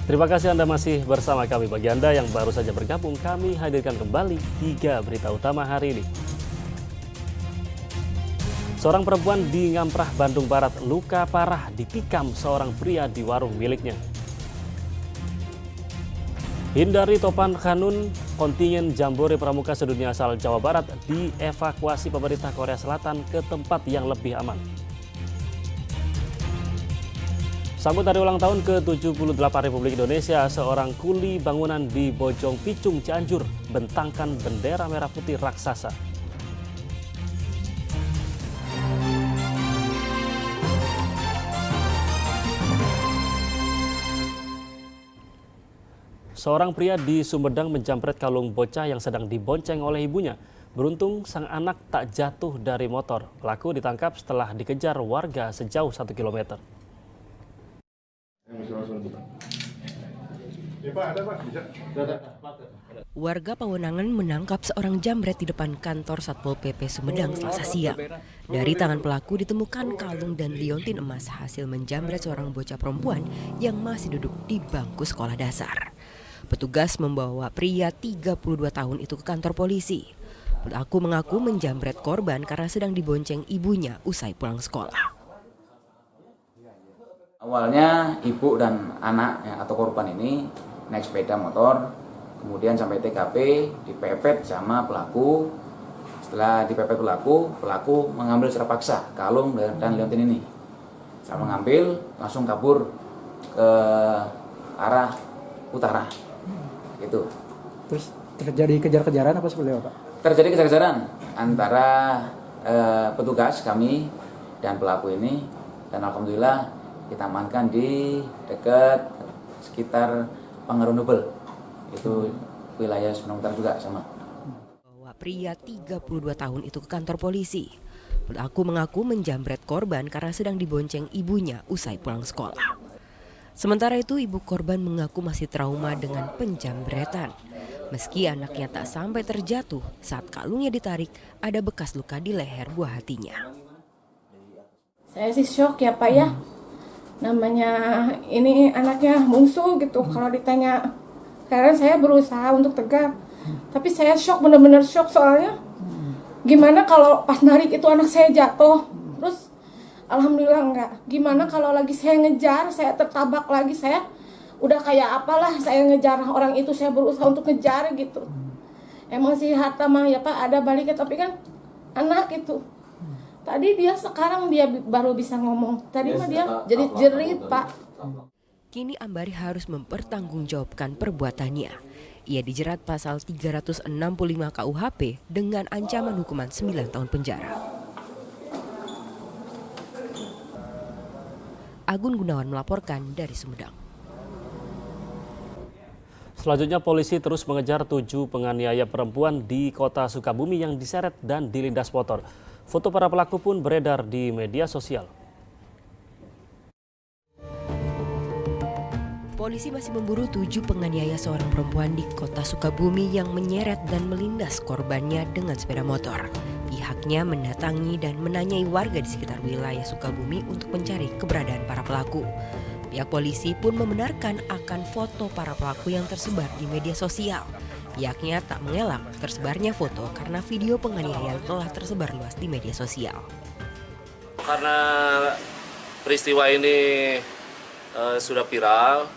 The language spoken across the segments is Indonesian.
Terima kasih Anda masih bersama kami. Bagi Anda yang baru saja bergabung, kami hadirkan kembali 3 berita utama hari ini. Seorang perempuan di Ngamprah, Bandung Barat luka parah ditikam seorang pria di warung miliknya. Hindari topan kanun, kontingen Jambore Pramuka sedunia asal Jawa Barat dievakuasi pemerintah Korea Selatan ke tempat yang lebih aman. Sambut hari ulang tahun ke-78 Republik Indonesia, seorang kuli bangunan di Bojong Picung, Cianjur bentangkan bendera merah putih raksasa. Seorang pria di Sumedang menjamret kalung bocah yang sedang dibonceng oleh ibunya. Beruntung sang anak tak jatuh dari motor. Pelaku ditangkap setelah dikejar warga sejauh 1 km. Warga Pawenangan menangkap seorang jambret di depan kantor Satpol PP Sumedang Selasa siang. Dari tangan pelaku ditemukan kalung dan liontin emas hasil menjambret seorang bocah perempuan yang masih duduk di bangku sekolah dasar. Petugas membawa pria 32 tahun itu ke kantor polisi. Pelaku mengaku menjambret korban karena sedang dibonceng ibunya usai pulang sekolah. Awalnya ibu dan anak atau korban ini naik sepeda motor, kemudian sampai TKP dipepet sama pelaku. Setelah dipepet pelaku mengambil secara paksa kalung dan liontin ini. Saat mengambil langsung kabur ke arah utara. Gitu. Terus terjadi kejar-kejaran apa seperti apa, Pak? Terjadi kejar-kejaran antara petugas kami dan pelaku ini, dan alhamdulillah kita amankan di dekat sekitar Pangerundubel, itu wilayah Sumedang Utara juga sama. Bawa pria 32 tahun itu ke kantor polisi. Pelaku mengaku menjambret korban karena sedang dibonceng ibunya usai pulang sekolah. Sementara itu ibu korban mengaku masih trauma dengan penjambretan. Meski anaknya tak sampai terjatuh, saat kalungnya ditarik ada bekas luka di leher buah hatinya. Saya sih shock ya Pak ya. Namanya ini anaknya bungsu gitu. Kalau ditanya, karena saya berusaha untuk tegak, tapi saya shock, benar-benar shock soalnya. Gimana kalau pas narik itu anak saya jatuh, terus alhamdulillah enggak. Gimana kalau lagi saya ngejar, saya tertabak lagi, saya udah kayak apalah, saya ngejar orang itu, saya berusaha untuk ngejar gitu. Emang sih harta mah ya Pak ada baliknya, tapi kan anak itu. Tadi sekarang dia baru bisa ngomong. Tadi mah dia jadi jerit, Pak. Kini Ambari harus mempertanggungjawabkan perbuatannya. Ia dijerat pasal 365 KUHP dengan ancaman hukuman 9 tahun penjara. Agun Gunawan melaporkan dari Sumedang. Selanjutnya polisi terus mengejar 7 penganiaya perempuan di kota Sukabumi yang diseret dan dilindas motor. Foto para pelaku pun beredar di media sosial. Polisi masih memburu 7 penganiaya seorang perempuan di kota Sukabumi yang menyeret dan melindas korbannya dengan sepeda motor. Pihaknya mendatangi dan menanyai warga di sekitar wilayah Sukabumi untuk mencari keberadaan para pelaku. Pihak polisi pun membenarkan akan foto para pelaku yang tersebar di media sosial. Pihaknya tak mengelak tersebarnya foto karena video penganiayaan telah tersebar luas di media sosial. Karena peristiwa ini sudah viral,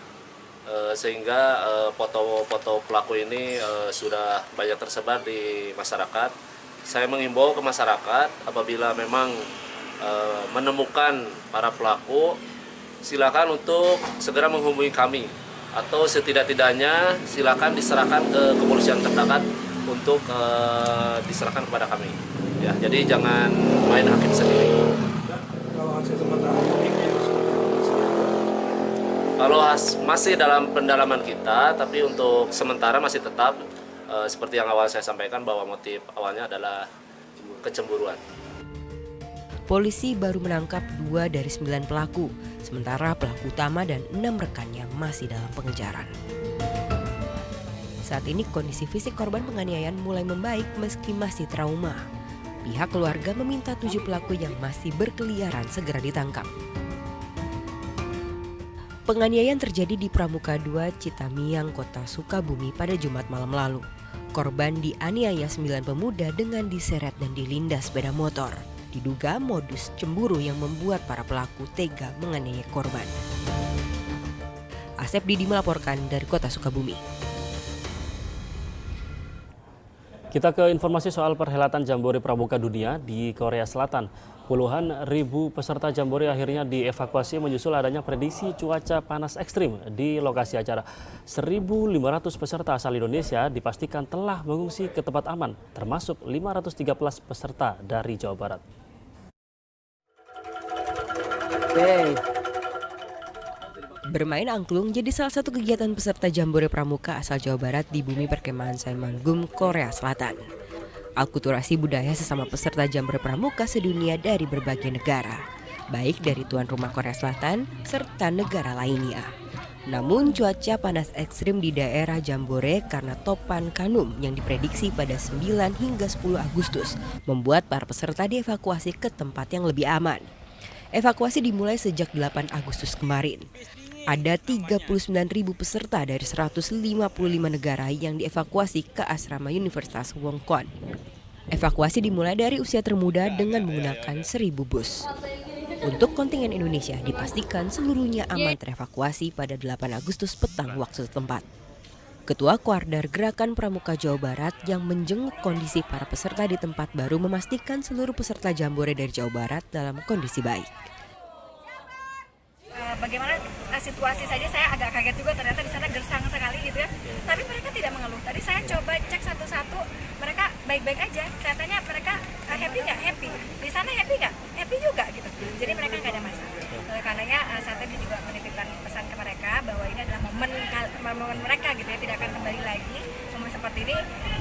sehingga foto-foto pelaku ini sudah banyak tersebar di masyarakat. Saya mengimbau ke masyarakat apabila memang menemukan para pelaku, silakan untuk segera menghubungi kami. Atau setidak-tidaknya silakan diserahkan ke kepolisian terdekat untuk diserahkan kepada kami. Ya, jadi jangan main hakim sendiri. Kalau masih dalam pendalaman kita, tapi untuk sementara masih tetap seperti yang awal saya sampaikan bahwa motif awalnya adalah kecemburuan. Polisi baru menangkap 2 dari 9 pelaku, sementara pelaku utama dan 6 rekannya masih dalam pengejaran. Saat ini kondisi fisik korban penganiayaan mulai membaik meski masih trauma. Pihak keluarga meminta 7 pelaku yang masih berkeliaran segera ditangkap. Penganiayaan terjadi di Pramuka 2 Citamiang, Kota Sukabumi pada Jumat malam lalu. Korban dianiaya 9 pemuda dengan diseret dan dilindas sepeda motor. Diduga modus cemburu yang membuat para pelaku tega menganiaya korban. Asep Didi melaporkan dari Kota Sukabumi. Kita ke informasi soal perhelatan Jambore Pramuka Dunia di Korea Selatan. Puluhan ribu peserta Jambore akhirnya dievakuasi menyusul adanya prediksi cuaca panas ekstrim di lokasi acara. 1.500 peserta asal Indonesia dipastikan telah mengungsi ke tempat aman, termasuk 513 peserta dari Jawa Barat. Bermain angklung jadi salah satu kegiatan peserta Jambore Pramuka asal Jawa Barat di bumi perkemahan Saemanggum, Korea Selatan. Akulturasi budaya sesama peserta Jambore Pramuka sedunia dari berbagai negara, baik dari tuan rumah Korea Selatan serta negara lainnya. Namun cuaca panas ekstrim di daerah Jambore karena topan Kanum yang diprediksi pada 9 hingga 10 Agustus membuat para peserta dievakuasi ke tempat yang lebih aman. Evakuasi dimulai sejak 8 Agustus kemarin. Ada 39.000 peserta dari 155 negara yang dievakuasi ke asrama Universitas Wongkwon. Evakuasi dimulai dari usia termuda dengan menggunakan 1.000 bus. Untuk kontingen Indonesia dipastikan seluruhnya aman terevakuasi pada 8 Agustus petang waktu setempat. Ketua Kuarder Gerakan Pramuka Jawa Barat yang menjenguk kondisi para peserta di tempat baru memastikan seluruh peserta Jambore dari Jawa Barat dalam kondisi baik. Bagaimana situasi saja saya agak kaget juga, ternyata di sana gersang sekali gitu ya. Tapi mereka tidak mengeluh. Tadi saya coba cek satu-satu, mereka baik-baik aja. Saya tanya mereka happy nggak? Happy. Di sana happy nggak? Happy juga gitu. Jadi mereka nggak ada masalah. Oleh karenanya saya tadi juga menitipkan pesan ke mereka bahwa ini adalah momen mereka gitu ya, tidak akan kembali lagi. Momen seperti ini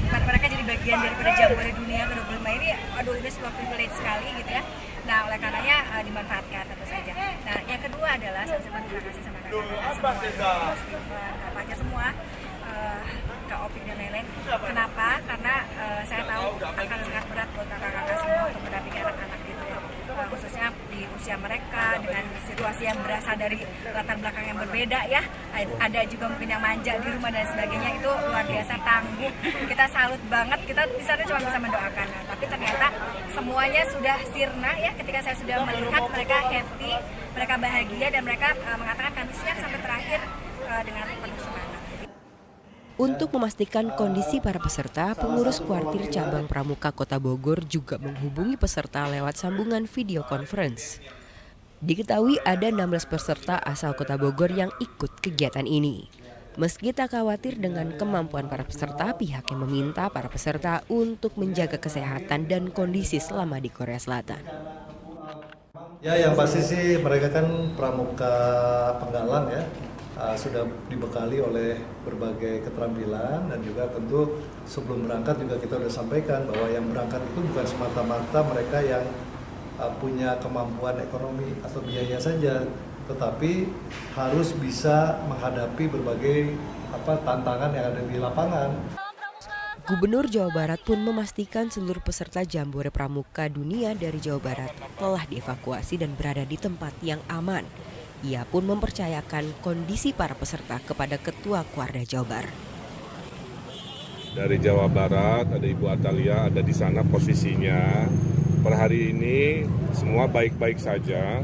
mereka jadi bagian daripada Jambore Dunia ke-25 ini. Aduh, ini sebuah privilege sekali gitu ya. Nah, oleh karenanya dimanfaatkan tentu saja. Nah, yang kedua adalah saya ucapkan terima kasih sama kakak-kakak semua, Kak Fajar semua, Kak Opik dan lain-lain. Kenapa? Karena saya tahu akan sangat berat buat kakak-kakak semua untuk mendampingi anak-anak gitu ya. Khususnya di usia mereka dengan situasi yang berasal dari latar belakang yang berbeda ya. Ada juga mungkin yang manja di rumah dan sebagainya, itu luar biasa tangguh. Kita salut banget, kita di sana cuma bisa mendoakan. Nah, tapi ternyata semuanya sudah sirna ya ketika saya sudah melihat mereka happy, mereka bahagia dan mereka mengatakan kami siap sampai terakhir dengan penuh semangat. Untuk memastikan kondisi para peserta, pengurus kuartir cabang Pramuka Kota Bogor juga menghubungi peserta lewat sambungan video conference. Diketahui ada 16 peserta asal Kota Bogor yang ikut kegiatan ini. Meski tak khawatir dengan kemampuan para peserta, pihaknya meminta para peserta untuk menjaga kesehatan dan kondisi selama di Korea Selatan. Ya, yang pasti sih mereka kan pramuka penggalan ya. Sudah dibekali oleh berbagai keterampilan dan juga tentu sebelum berangkat juga kita sudah sampaikan bahwa yang berangkat itu bukan semata-mata mereka yang punya kemampuan ekonomi atau biaya saja, tetapi harus bisa menghadapi berbagai tantangan yang ada di lapangan. Gubernur Jawa Barat pun memastikan seluruh peserta Jambore Pramuka Dunia dari Jawa Barat telah dievakuasi dan berada di tempat yang aman. Ia pun mempercayakan kondisi para peserta kepada Ketua Kuarda Jawa Barat. Dari Jawa Barat ada Ibu Atalia, ada di sana posisinya. Per hari ini semua baik-baik saja.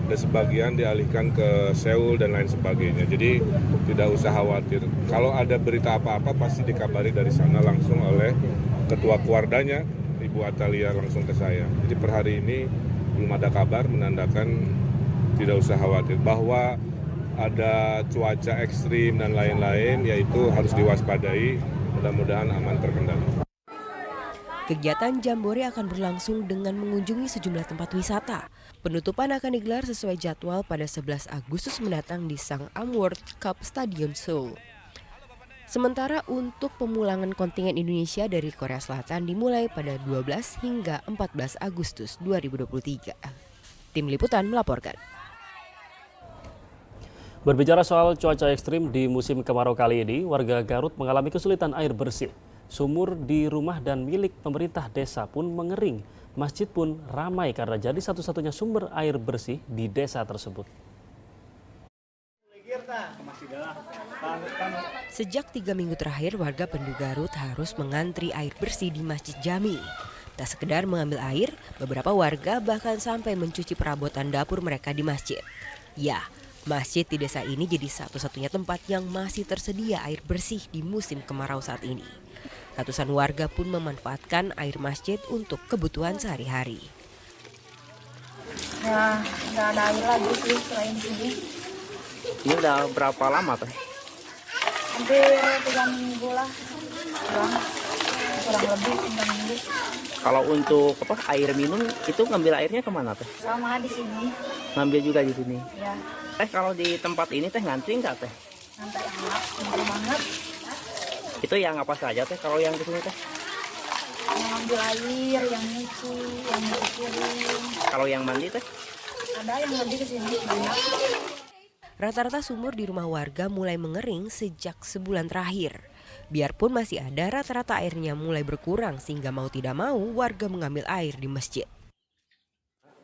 Dan sebagian dialihkan ke Seoul dan lain sebagainya. Jadi tidak usah khawatir. Kalau ada berita apa-apa pasti dikabari dari sana langsung oleh Ketua Kuardanya, Ibu Atalia langsung ke saya. Jadi per hari ini belum ada kabar menandakan tidak usah khawatir bahwa ada cuaca ekstrim dan lain-lain, yaitu harus diwaspadai, mudah-mudahan aman terkendali. Kegiatan Jambore akan berlangsung dengan mengunjungi sejumlah tempat wisata. Penutupan akan digelar sesuai jadwal pada 11 Agustus mendatang di Sangam World Cup Stadion Seoul. Sementara untuk pemulangan kontingen Indonesia dari Korea Selatan dimulai pada 12 hingga 14 Agustus 2023. Tim Liputan melaporkan. Berbicara soal cuaca ekstrim di musim kemarau kali ini, warga Garut mengalami kesulitan air bersih. Sumur di rumah dan milik pemerintah desa pun mengering. Masjid pun ramai karena jadi satu-satunya sumber air bersih di desa tersebut. Sejak 3 minggu terakhir, warga Pendu Garut harus mengantri air bersih di Masjid Jami. Tak sekedar mengambil air, beberapa warga bahkan sampai mencuci perabotan dapur mereka di masjid. Ya, masjid di desa ini jadi satu-satunya tempat yang masih tersedia air bersih di musim kemarau saat ini. Ratusan warga pun memanfaatkan air masjid untuk kebutuhan sehari-hari. Ya, nggak ada air lagi sih selain sini. Ini udah berapa lama teh? Hampir 3 minggu lah, kurang lebih 3 minggu. Kalau untuk air minum itu ngambil airnya kemana teh? Sama di sini. Ngambil juga di sini. Ya, Kalau di tempat ini teh ngantri nggak teh? sampai enak banget. Itu yang apa saja teh kalau yang di sini teh? Yang ambil air, yang nyuci, yang piring. Kalau yang mandi teh? Ada yang mandi ke sini banyak. Rata-rata sumur di rumah warga mulai mengering sejak sebulan terakhir. Biarpun masih ada, rata-rata airnya mulai berkurang sehingga mau tidak mau warga mengambil air di masjid.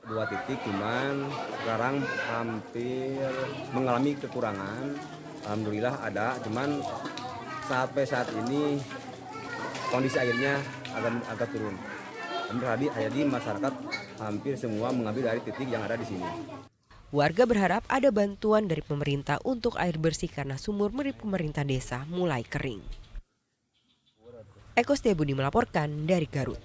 2 titik cuman sekarang hampir mengalami kekurangan. Alhamdulillah ada, cuman sampai saat ini kondisi airnya agak turun. Jadi masyarakat hampir semua mengambil dari titik yang ada di sini. Warga berharap ada bantuan dari pemerintah untuk air bersih karena sumur milik pemerintah desa mulai kering. Eko Setiabudi melaporkan dari Garut.